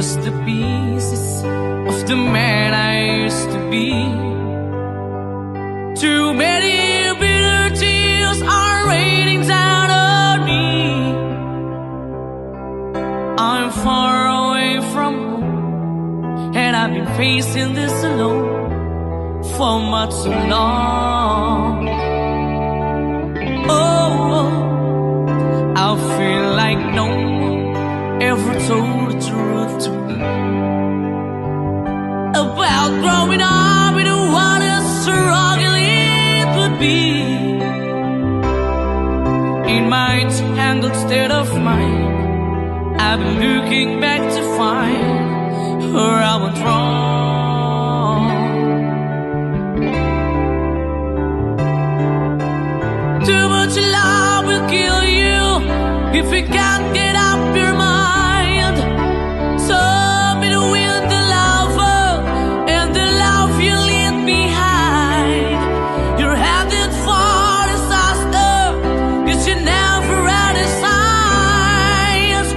just the pieces of the man I used to be. Too many bitter tears are raining down on me. I'm far away from home, and I've been facing this alone for much too long. Oh, I feel like no one ever told the truth to me about growing up in what a struggle it would be. In my tangled state of mind, I've been looking back to find where I went wrong. Too much love will kill you if you can't get up your mind. So be with the lover and the love you leave behind. You're headed for disaster, 'cause you never had a signs.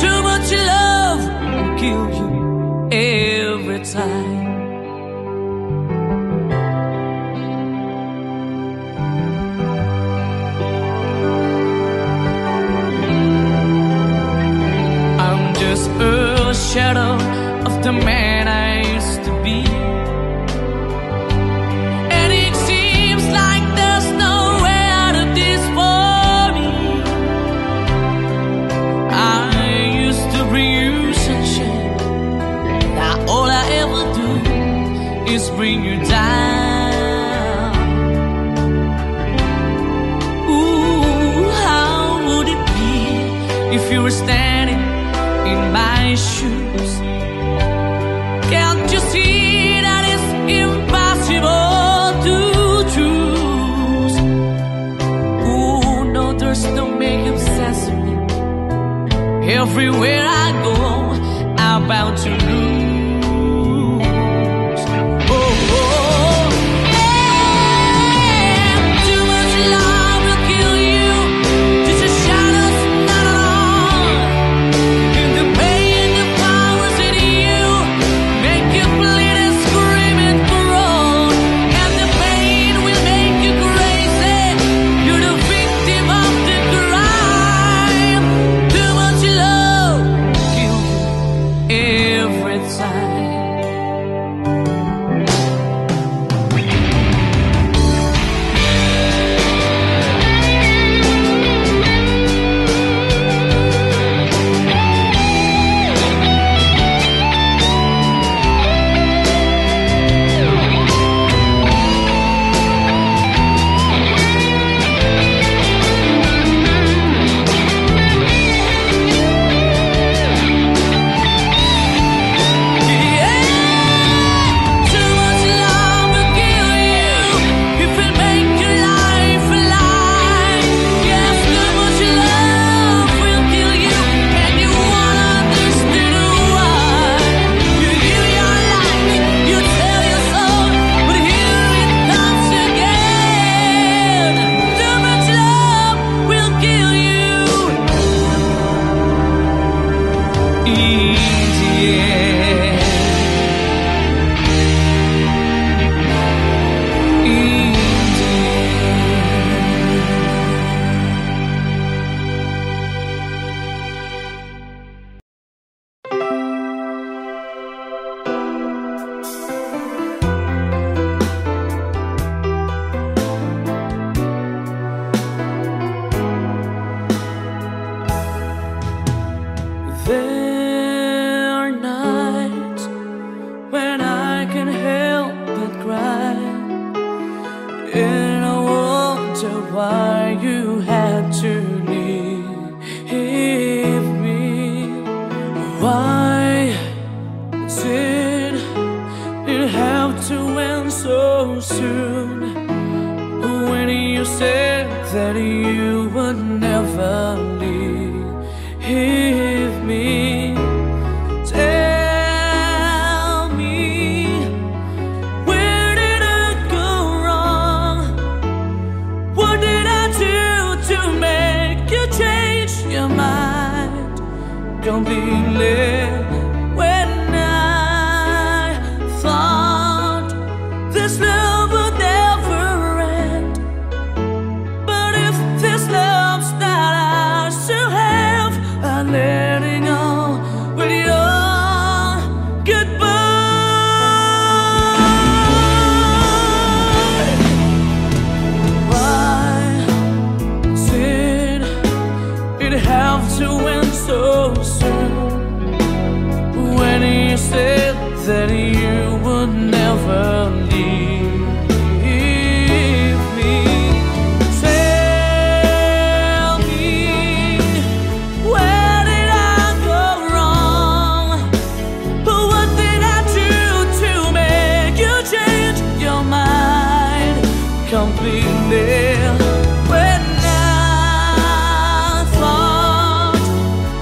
Too much love will kill you every time. A shadow of the man I used to be, and it seems like there's no way out of this for me. I used to bring you sunshine, now all I ever do is bring you down. Ooh, how would it be if you were standing in my shoes? Can't you see that it's impossible to choose? Oh no, there's no making sense of me. Everywhere I go, I'm bound to lose. Oh, oh. Yeah. Too much love will kill you. Just a shadow's not alone. In the pain, the powers in you make you bleed and scream and groan. And the pain will make you crazy. You're the victim of the crime. Too much love will kill you every time. There are nights when I can help but cry, and I wonder why you had to leave me. Why did it have to end so soon, when you said that you would never leave me? Tell me, where did I go wrong? What did I do to make you change your mind? Don't be late. would never leave me. Tell me, where did I go wrong? What did I do to make you change your mind completely? When I thought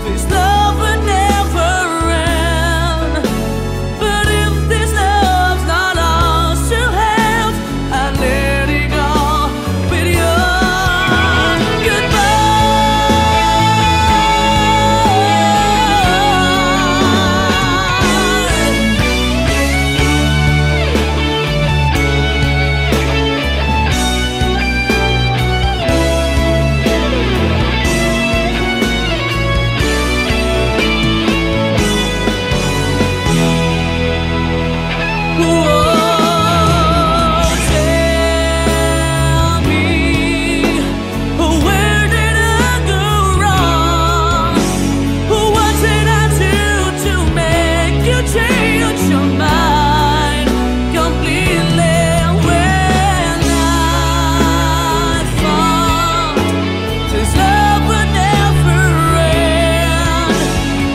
this love would never end, but if this love's not ours to have, I let it go with your goodbye. Tell me, where did I go wrong? What did I do to make you change your mind completely? When I thought this love would never end,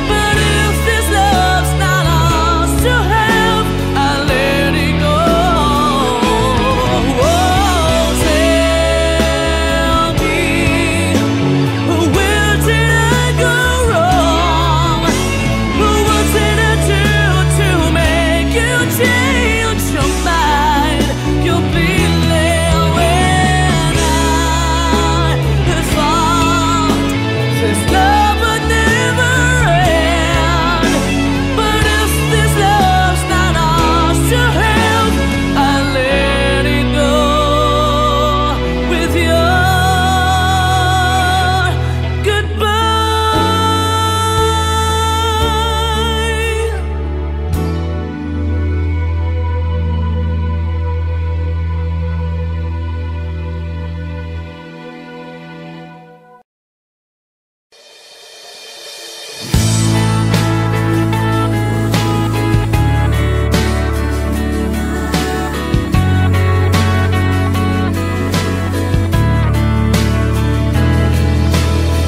but if this love's not ours to have, I let it go. Tell me, where did I go wrong? What did I do to make you change your mind completely? When I thought this love would never end, but if this love's not ours to have, I let it go with your goodbye.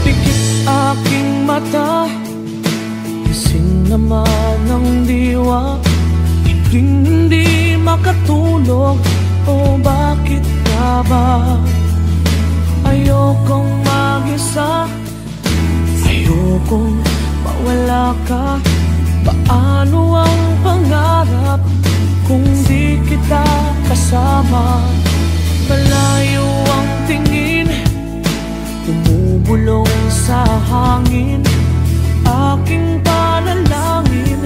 Pikit aking mata, gising naman ang diwa. Hindi makatulog, o bakit ka ba? Ayokong mag-isa, ayokong mawala ka. Paano ang pangarap kung di kita kasama? Malayo ang tingin, bumubulong sa hangin. Aking panalangin,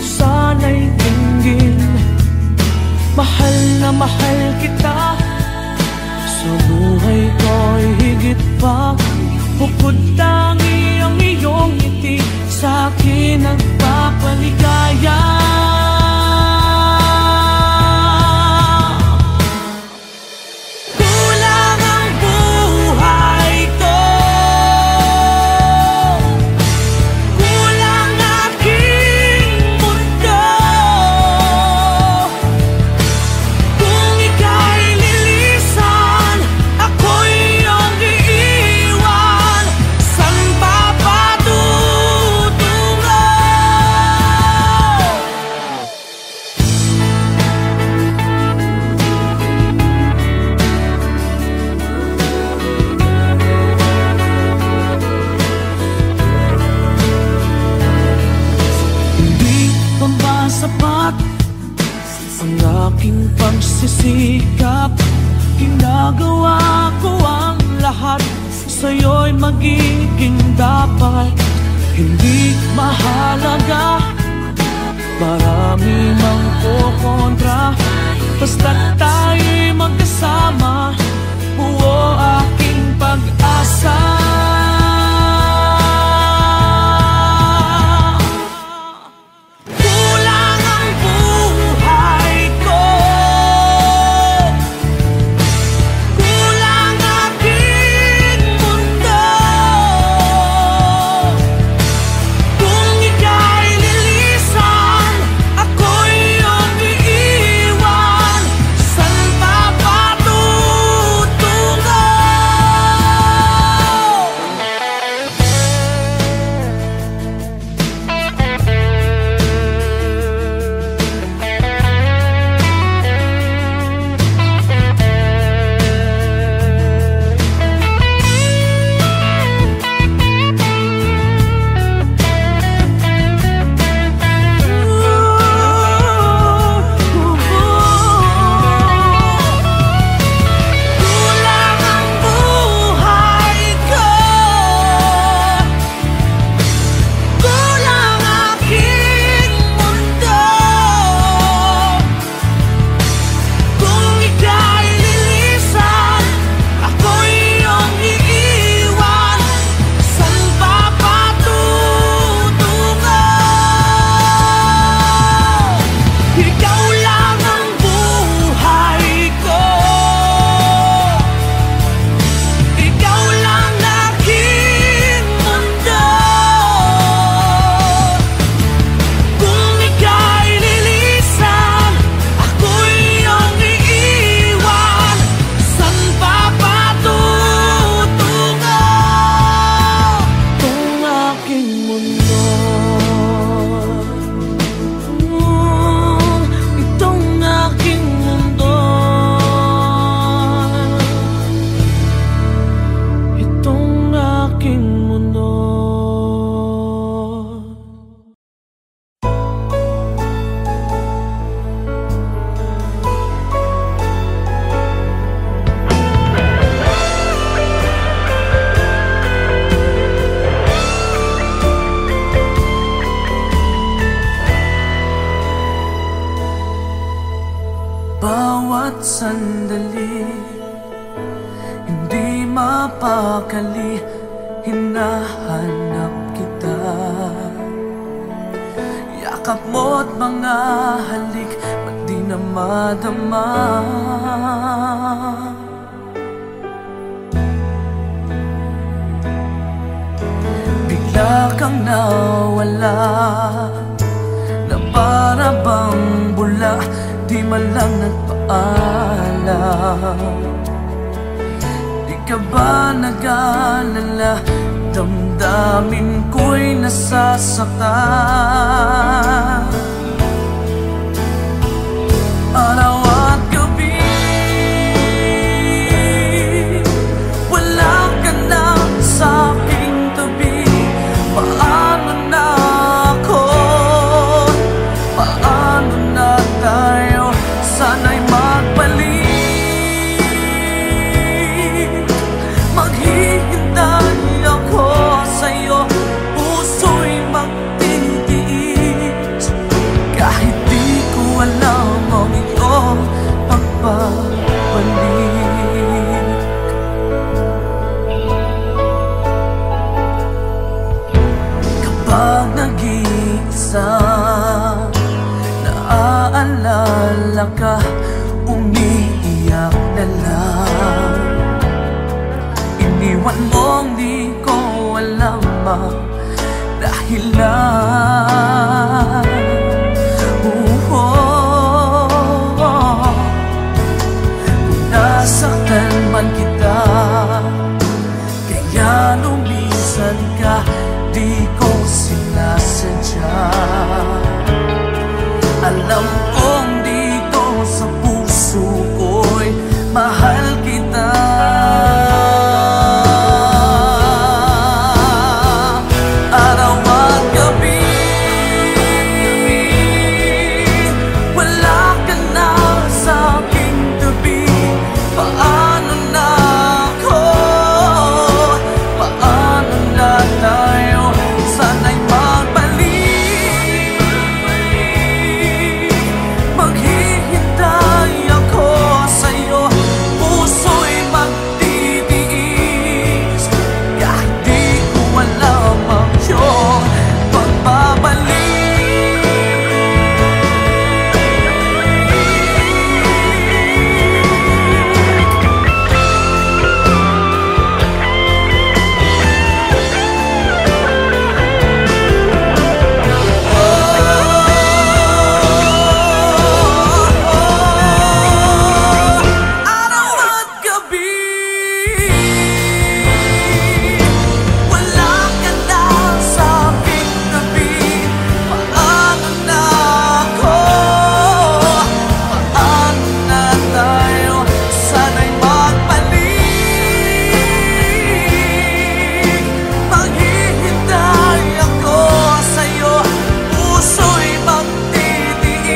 sana'y tinggin. Mahal na mahal kita, sa buhay ko'y higit pa. Bukod tangi ang iyong ngiti, sa akin nagpapaligaya. Kulang ang buhay ko, kulang aking mundo. Kung ika'y lilisan, ako'y iyong iiwan. San ba patutungo? Hindi pa ba sapat ang aking pagsisikap? Ginagawa ko ang lahat, sa'yo'y magiging dapat. Hindi mahalaga, marami mang kukontra, basta't tayo'y magkasama. Buo aking pag-asa. Kulang ang buhay ko, kulang aking mundo. Kung ika'y lilisan, ako'y iyong iiwan. Bawat sandali, hindi mapakali, hinahanap kita. Yakap mo't mga halik, ba't di na madama? Bigla kang nawala, na para bang bula, di man lang nagpaalam. Di ka ba nag-alala, damdamin ko'y nasasaktan. Araw at gabi, wala ka na sa aking tabi. Paano na ako? Paano na tayo? Sana'y magbalik. Maghihintay ako sa'yo, puso'y magtitiis. Kahit di ko alam ang iyong pagbabalik. Kapag nag-iisa, naaalala ka, umiiyak na lang. Iniwan mong di ko alam ang dahilan. Kung nasaktan man kita, kaya lumisan ka, di ko sinasadya. Alam kong dito sa puso ko'y mahal kita. Araw at gabi, wala ka na sa aking tabi. Paano na ako? Paano na tayo? Sana'y magbalik. Maghihintay ako sa'yo, puso'y magtitiis. Kahit di ko alam ang iyong pagbabalik. Araw at gabi, wala ka na sa aking tabi. Paano na ako? Paano na tayo? Sana'y magbalik. Maghihintay ako sa'yo, puso'y magtitiis.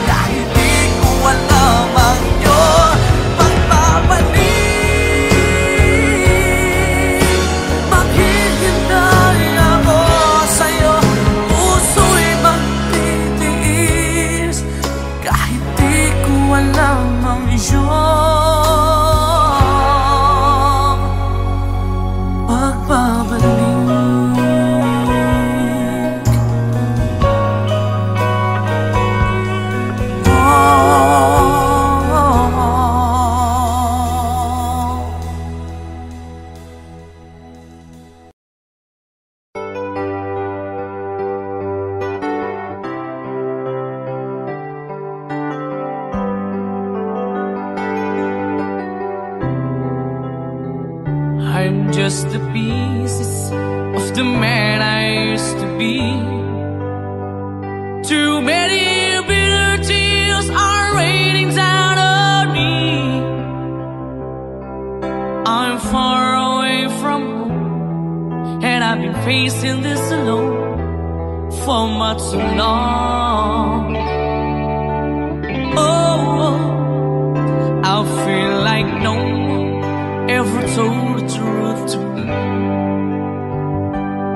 Kahit di ko alam ang iyong pagbabalik. Maghihintay ako sa'yo, puso'y magtitiis. Kahit di ko alam ang iyong pagbabalik. I'm just the pieces of the man I used to be. Too many bitter tears are raining down on me. I'm far away from home, and I've been facing this alone for much too long. Oh, I feel like no one ever told the truth to me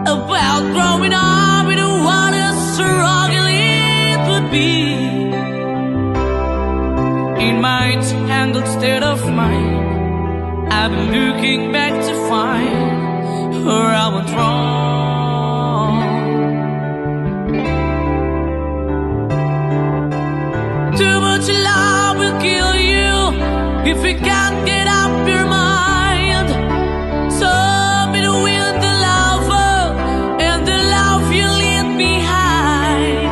about growing up in what a struggle it would be. in my tangled state of mind. I've been looking back to find where I went wrong. Too much love will kill you if you can't get up your mind. So between the lover and the love you leave behind,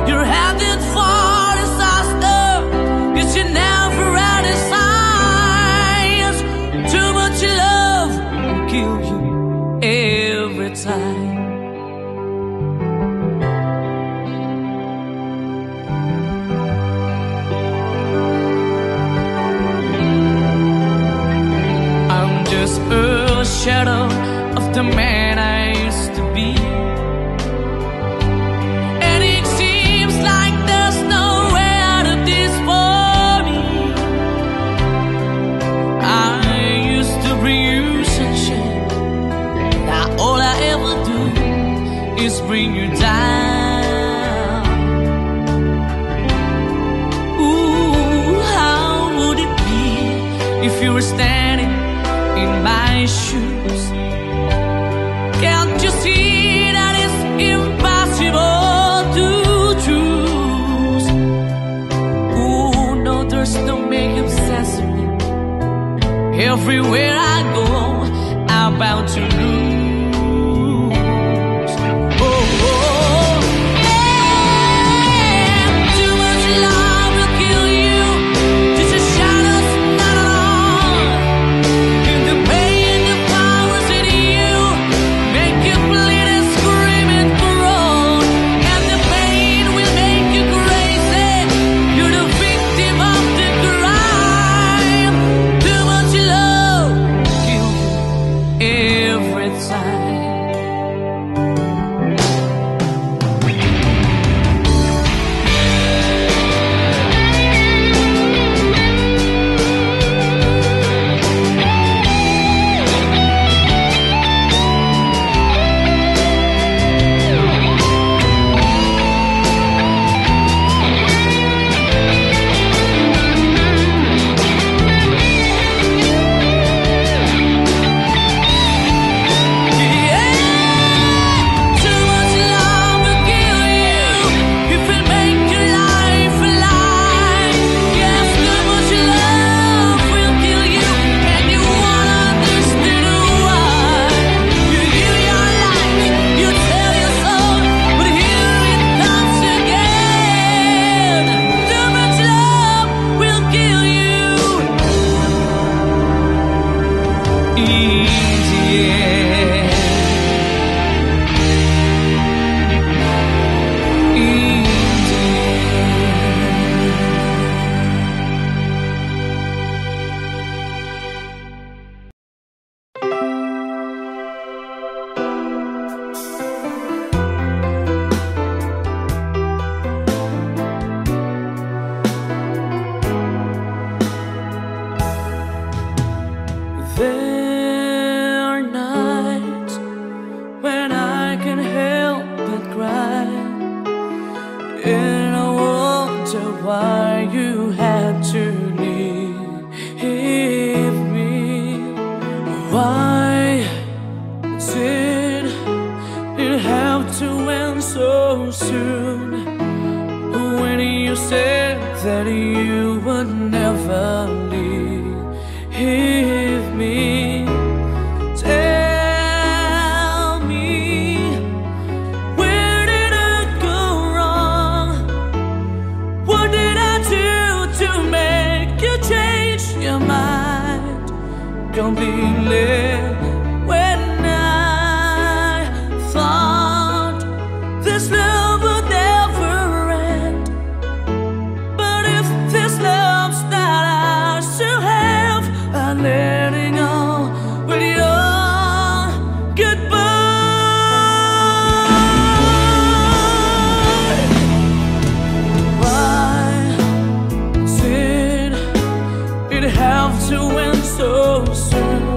you're headed for disaster, 'cause you never had a signs. Too much love will kill you every time. A shadow of the man I used to be, and it seems like there's no way out of this for me. I used to bring you sunshine. Now all I ever do is bring you down. Ooh, how would it be if you were standing in my shoes? Can't you see that it's impossible to choose? Ooh, no, there's no making sense of me. Everywhere I go, I'm bound to lose. Have to end so soon.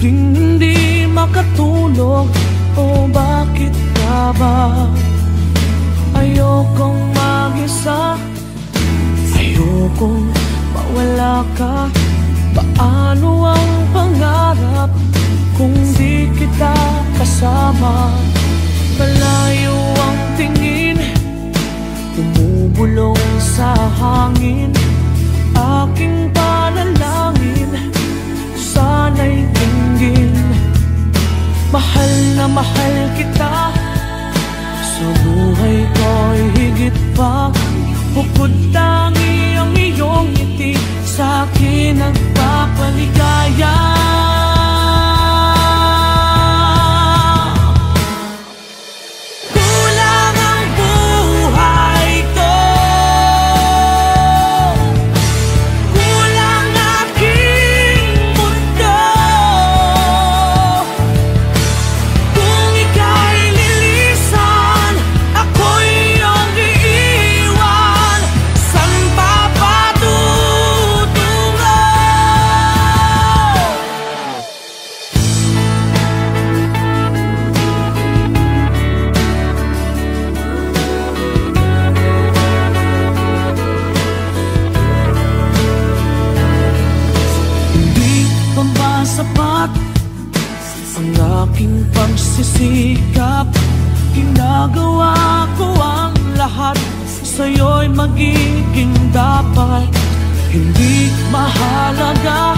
laging hindi makatulog. O bakit ka ba? Ayokong mag-isa, ayokong mawala ka. Paano ang pangarap kung di kita kasama? Malayo ang tingin, bumubulong sa hangin. Aking panalangin, sana'y tinggin. Mahal na mahal kita, sa buhay ko'y higit pa. Bukod tangi ang iyong ngiti, sa'kin nagpapaligaya. Kulang ang buhay ko, kulang aking mundo. Kung ika'y lilisan, ako'y iyong iiwan. San pa patutungo? Hindi pa ba sapat ang aking pagsisikap? Ginagawa ko ang lahat, sa'yo'y magiging dapat. Hindi mahalaga,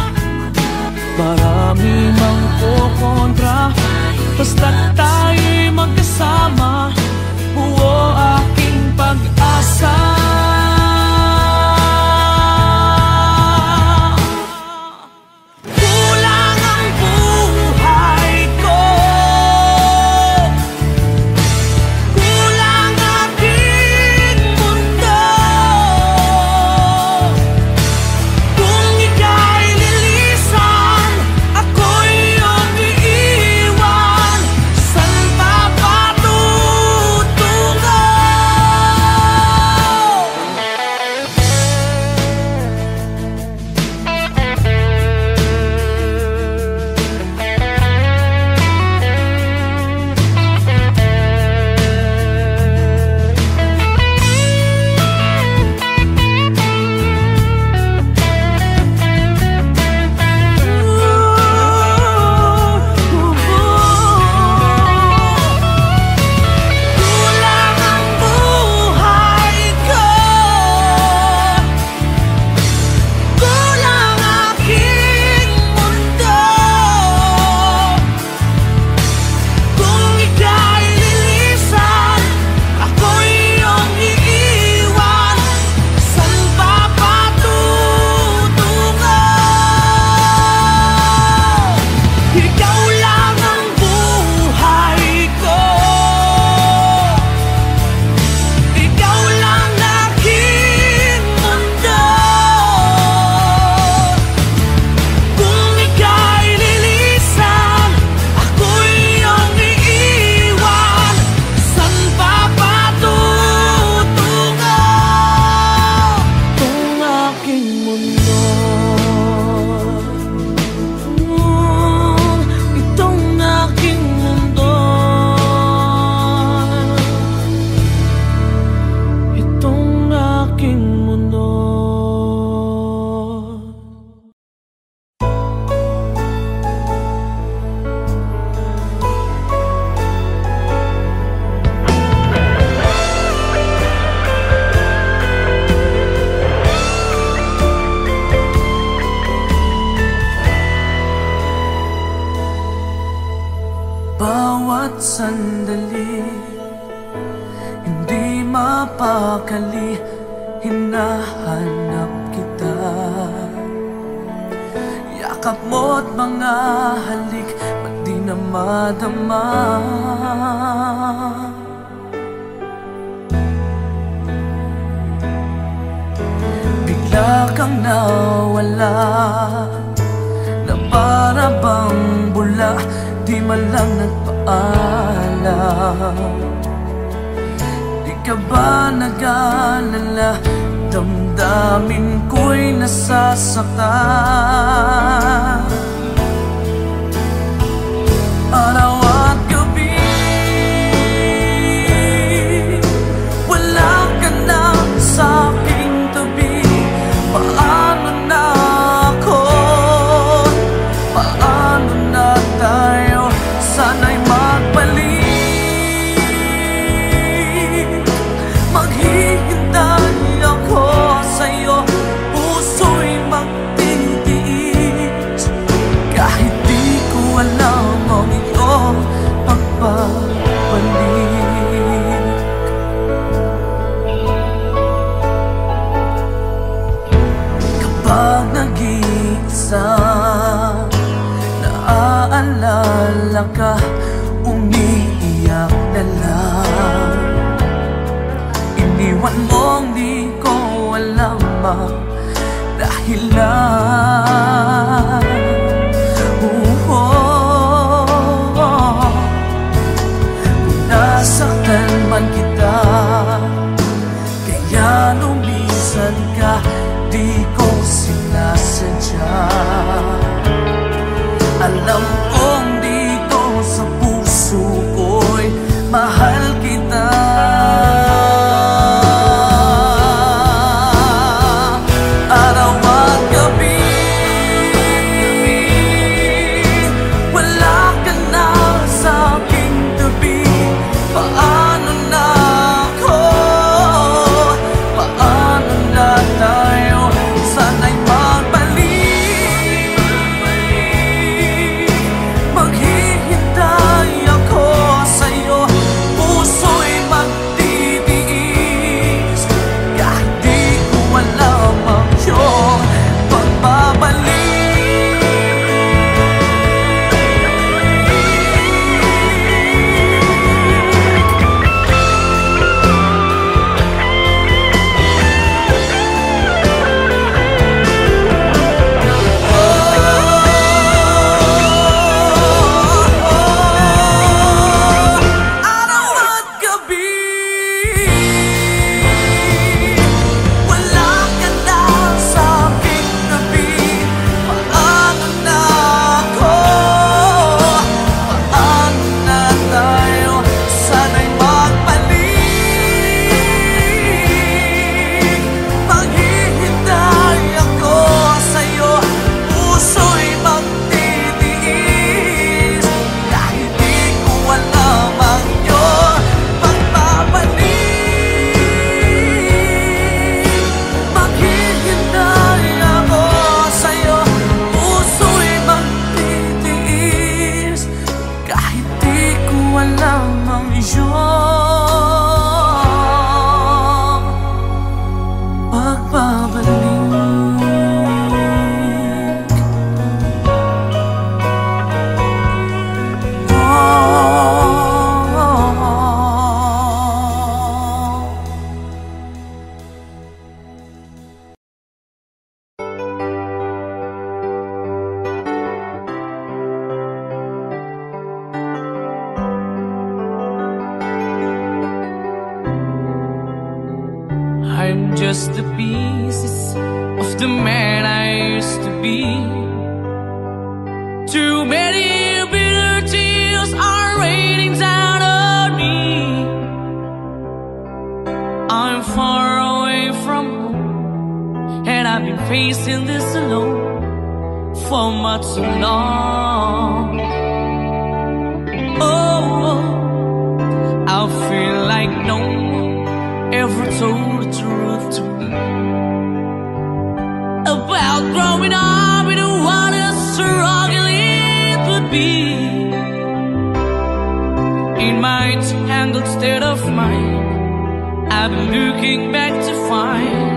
marami mang kukontra. Basta't tayo'y magkasama, buo aking pag-asa. Kulang ang buhay ko, kulang aking mundo. Kung ika'y lilisan, ako'y iyong iiwan. San pa patutungo? Kulang ang buhay ko, kulang aking mundo. Kung ika'y lilisan, ako'y iyong iiwan. San pa patutungo? Ikaw lang ang buhay ko, ikaw lang aking mundo. Kung ika'y lilisan, ako'y iyong iiwan. San pa patutungo? Itong aking mundo, itong aking mundo, itong aking mundo. Bawat sandali, hindi mapakali, hinahanap kita. Yakap mo't mga halik, ba't di na madama? Bigla kang nawala, na para bang bula, di man lang nagpaalam. Di ka ba nag-alala, damdamin ko'y nasasaktan? Iwan mong di ko alam ang dahilan. Kung nasaktan man kita, kaya lumisan ka, di ko sinasadya. Alam kong dito sa puso ko'y mahal kita. Araw at gabi, wala ka na sa aking tabi. Paano na ako? Paano na tayo? Sana'y magbalik. Maghihintay ako sa'yo, puso'y magtitiis. Kahit di ko alam ang iyong pagbabalik. Araw at gabi, wala ka na sa aking tabi. Paano na ako? Paano na tayo? Sana'y magbalik. Maghihintay ako sa'yo, puso'y magtitiis. Kahit di ko alam ang iyong pagbabalik. Maghihintay ako sa'yo, puso'y magtitiis. Kahit di ko alam ang iyong pagbabalik. I'm just the pieces of the man I used to be. Too many bitter tears are raining down on me. I'm far away from home, and I've been facing this alone for much too long. Oh, I feel like no one ever told the truth to me about growing up in what a struggle it would be. In my tangled state of mind, I've been looking back to find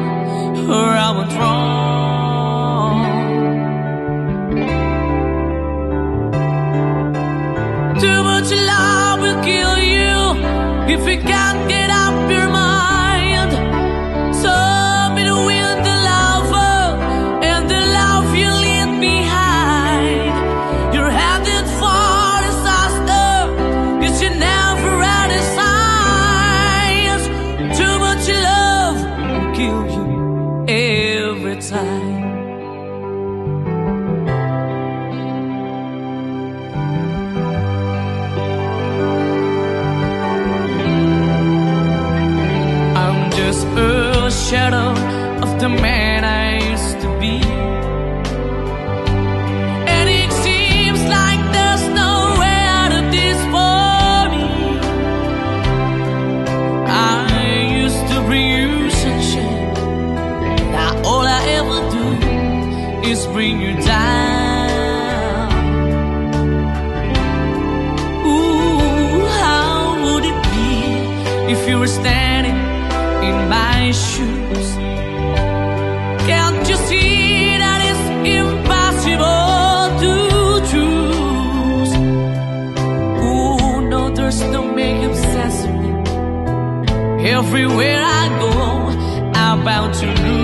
where I went wrong. Too much love will kill you if you can't get up your mind. So between the lover and the love you leave behind, you're headed for disaster, 'cause you never had a signs. Too much love will kill you every time. A shadow of the man I used to be, and it seems like there's no way out of this for me. I used to bring you sunshine, now all I ever do is bring you down. Ooh, how would it be if you were standing in my shoes? Can't you see that it's impossible to choose? Ooh, no, there's no making sense of me Everywhere I go, I'm bound to lose.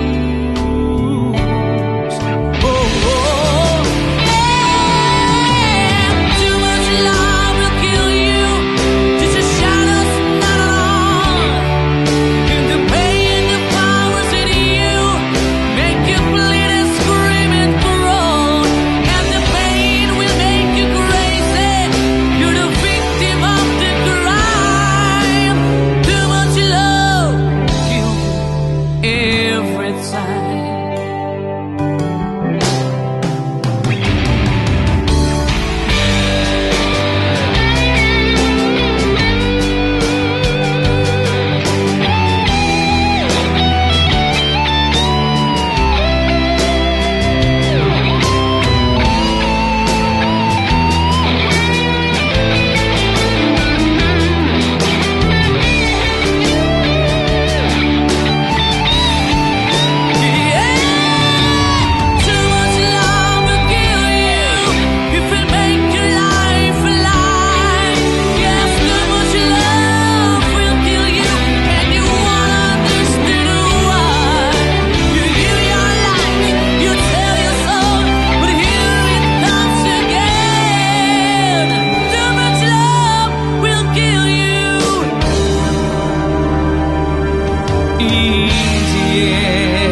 Easy.